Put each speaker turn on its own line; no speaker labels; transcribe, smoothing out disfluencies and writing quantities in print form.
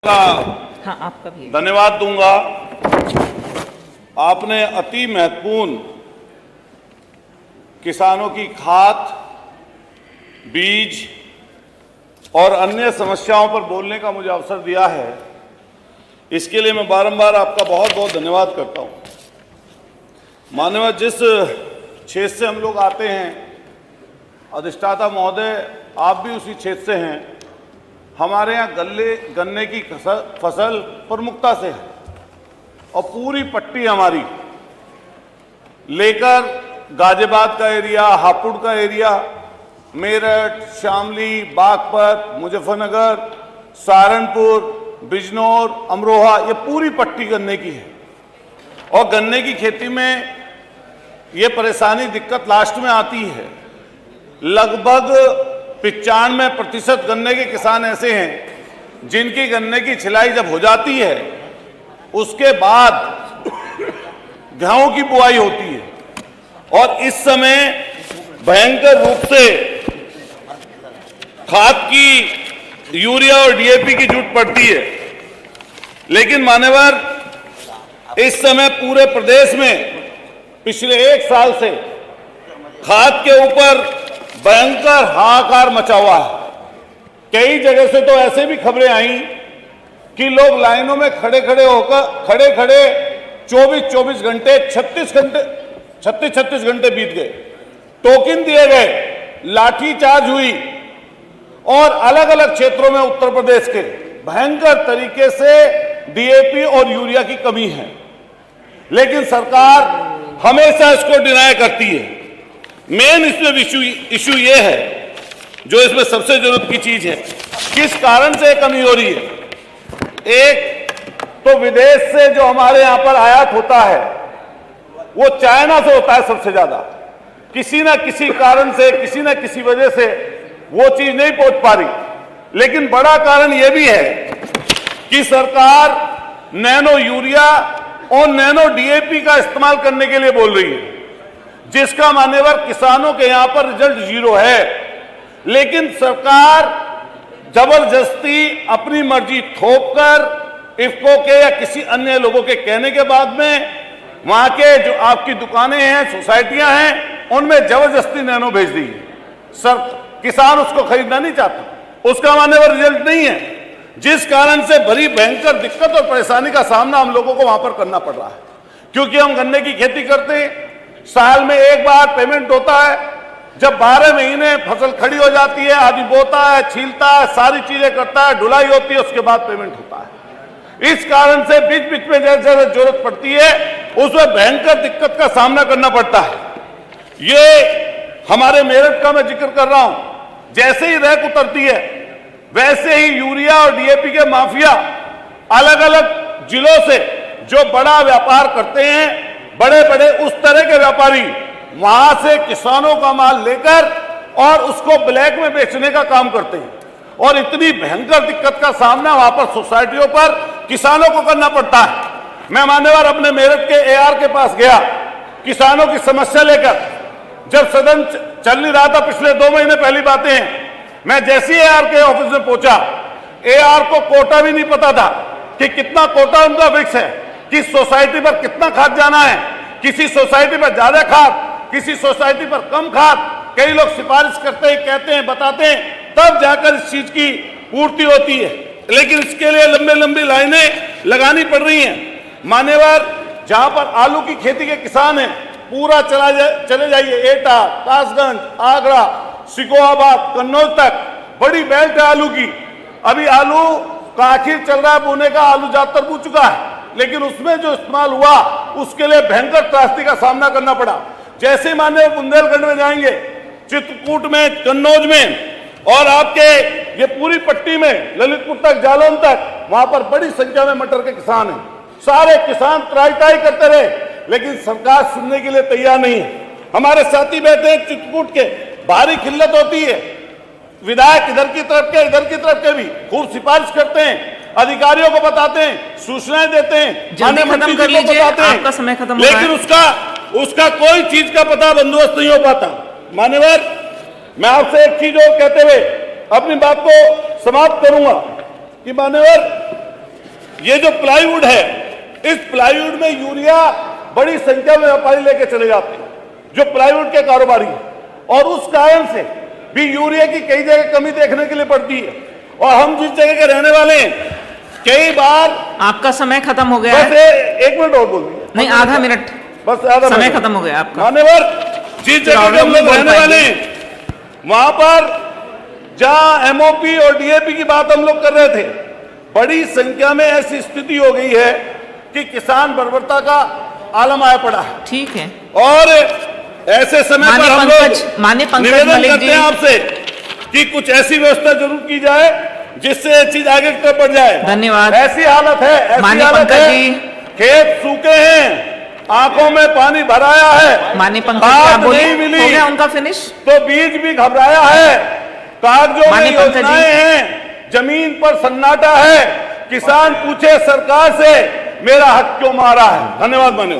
हाँ, आपका भी
धन्यवाद दूंगा। आपने अति महत्वपूर्ण किसानों की खाद, बीज और अन्य समस्याओं पर बोलने का मुझे अवसर दिया है। इसके लिए मैं बारंबार आपका बहुत बहुत धन्यवाद करता हूं। माननीय जिस क्षेत्र से हम लोग आते हैं, अधिष्ठाता महोदय आप भी उसी क्षेत्र से हैं। हमारे यहाँ गन्ने की फसल प्रमुखता से है और पूरी पट्टी हमारी लेकर गाजियाबाद का एरिया, हापुड़ का एरिया, मेरठ, शामली, बागपत, मुजफ्फरनगर, सहारनपुर, बिजनौर, अमरोहा, ये पूरी पट्टी गन्ने की है। और गन्ने की खेती में ये परेशानी, दिक्कत लास्ट में आती है। लगभग 95% गन्ने के किसान ऐसे हैं जिनकी गन्ने की छिलाई जब हो जाती है उसके बाद गेहूं की बुआई होती है और इस समय भयंकर रूप से खाद की, यूरिया और डीएपी की जरूरत पड़ती है। लेकिन मान्यवर, इस समय पूरे प्रदेश में पिछले 1 साल से खाद के ऊपर भयंकर हाहाकार मचा हुआ है। कई जगह से तो ऐसे भी खबरें आई कि लोग लाइनों में खड़े खड़े 24 घंटे 36 घंटे बीत गए, टोकन दिए गए, लाठी चार्ज हुई और अलग अलग क्षेत्रों में उत्तर प्रदेश के भयंकर तरीके से डीएपी और यूरिया की कमी है। लेकिन सरकार हमेशा इसको डिनाय करती है। मेन इसमें इशू ये है, जो इसमें सबसे जरूरत की चीज है, किस कारण से कमी हो रही है। एक तो विदेश से जो हमारे यहां पर आयात होता है वो चाइना से होता है सबसे ज्यादा। किसी ना किसी कारण से, किसी ना किसी वजह से वो चीज नहीं पहुंच पा रही। लेकिन बड़ा कारण यह भी है कि सरकार नैनो यूरिया और नैनो डीएपी का इस्तेमाल करने के लिए बोल रही है, जिसका मान्यवर किसानों के यहां पर रिजल्ट 0 है। लेकिन सरकार जबरदस्ती अपनी मर्जी थोपकर इफ्को के या किसी अन्य लोगों के कहने के बाद में वहां के जो आपकी दुकानें हैं, सोसाइटियां हैं, उनमें जबरदस्ती नैनो भेज दी है। सर, किसान उसको खरीदना नहीं चाहता, उसका मान्यवर रिजल्ट नहीं है, जिस कारण से बड़ी भयंकर दिक्कत और परेशानी का सामना हम लोगों को वहां पर करना पड़ रहा है। क्योंकि हम गन्ने की खेती करते हैं, साल में एक बार पेमेंट होता है। जब 12 महीने फसल खड़ी हो जाती है, आदमी बोता है, छीलता है, सारी चीजें करता है, ढुलाई होती है, उसके बाद पेमेंट होता है। इस कारण से बीच बीच में जैसे जरूरत पड़ती है उसमें भयंकर दिक्कत का सामना करना पड़ता है। ये हमारे मेरठ का मैं जिक्र कर रहा हूं, जैसे ही रैक उतरती है वैसे ही यूरिया और डीएपी के माफिया अलग अलग जिलों से जो बड़ा व्यापार करते हैं, बड़े बड़े उस तरह के व्यापारी वहां से किसानों का माल लेकर और उसको ब्लैक में बेचने का काम करते हैं। और इतनी भयंकर दिक्कत का सामना वहां पर सोसाइटियों पर किसानों को करना पड़ता है। मैं मान्यवर अपने मेरठ के एआर के पास गया किसानों की समस्या लेकर। जब सदन चल नहीं रहा था, पिछले 2 महीने पहली बातें हैं, मैं जैसे ही एआर के ऑफिस में पहुंचा, एआर को कोटा भी नहीं पता था कि कितना कोटा उनका फिक्स है, किस सोसाइटी पर कितना खाद जाना है, किसी सोसाइटी पर ज्यादा खाद, किसी सोसाइटी पर कम खाद। कई लोग सिफारिश करते हैं, कहते हैं, बताते हैं, तब जाकर इस चीज की पूर्ति होती है। लेकिन इसके लिए लंबे लंबी लाइनें लगानी पड़ रही हैं। मान्यवर, जहां पर आलू की खेती के किसान हैं, पूरा चले जाइए, एटा, कासगंज, आगरा, सिकोहाबाद, कन्नौज तक बड़ी बेल्ट है आलू की। अभी आलू का आखिर चल रहा है बोने का, आलू ज्यादातर बूझ चुका है, लेकिन उसमें जो इस्तेमाल हुआ उसके लिए भयंकर त्रासदी का सामना करना पड़ा। जैसे माने बुंदेलखंड में जाएंगे, चित्रकूट में, कन्नौज में और आपके ये पूरी पट्टी में ललितपुर तक, जालौन तक, वहां पर बड़ी संख्या में मटर के किसान हैं। सारे किसान त्राई करते रहे, लेकिन सरकार सुनने के लिए तैयार नहीं है। हमारे साथी बैठे हैं चित्रकूट के, भारी खिल्लत होती है। विधायक इधर की तरफ के, इधर की तरफ के भी खूब सिफारिश करते हैं, अधिकारियों को बताते हैं, सूचनाएं देते हैं,
जल्दी खत्म कर लीजिए, आपका समय खत्म हो रहा है।
लेकिन उसका कोई चीज का पता बंदोबस्त नहीं हो पाता। मान्यवर, मैं आपसे एक चीज और कहते हुए अपनी बात को समाप्त करूंगा कि मान्यवर, ये जो प्लाईवुड है, इस प्लाईवुड में यूरिया बड़ी संख्या में व्यापारी लेके चले जाते हैं, जो प्लाईवुड के कारोबारी हैं, और उस कारण से भी यूरिया की कई जगह कमी देखने के लिए पड़ती है। और हम जिस जगह के रहने वाले हैं, कई बार
आपका समय खत्म हो गया
बस
है।
एक मिनट और बोल दीजिए,
नहीं, आधा मिनट,
बस आधा
समय
मिनट।
खत्म हो गया आपका।
मान्यवर, जिस जगह पे हम लोग रहने वाले हैं, वहां पर जहां एमओपी और डीएपी की बात हम लोग कर रहे थे, बड़ी संख्या में ऐसी स्थिति हो गई है कि किसान बर्बरता का आलम आया पड़ा है।
ठीक है,
और ऐसे समय पर हम लोग निवेदन करते हैं आपसे कि कुछ ऐसी व्यवस्था जरूर की जाए जिससे ये चीज आगे की तरफ बढ़ जाए।
धन्यवाद।
ऐसी हालत है, ऐसी हालत है, खेत सूखे हैं, आंखों में पानी भराया है,
माननीय पंकज
खाद
जी
नहीं मिली,
हो गया उनका फिनिश।
तो बीज भी घबराया है, कागजों में
माननीय पंकज जी।
योजनाएं हैं, जमीन पर सन्नाटा है, किसान पूछे सरकार से मेरा हक क्यों मारा है। धन्यवाद मान्यवर।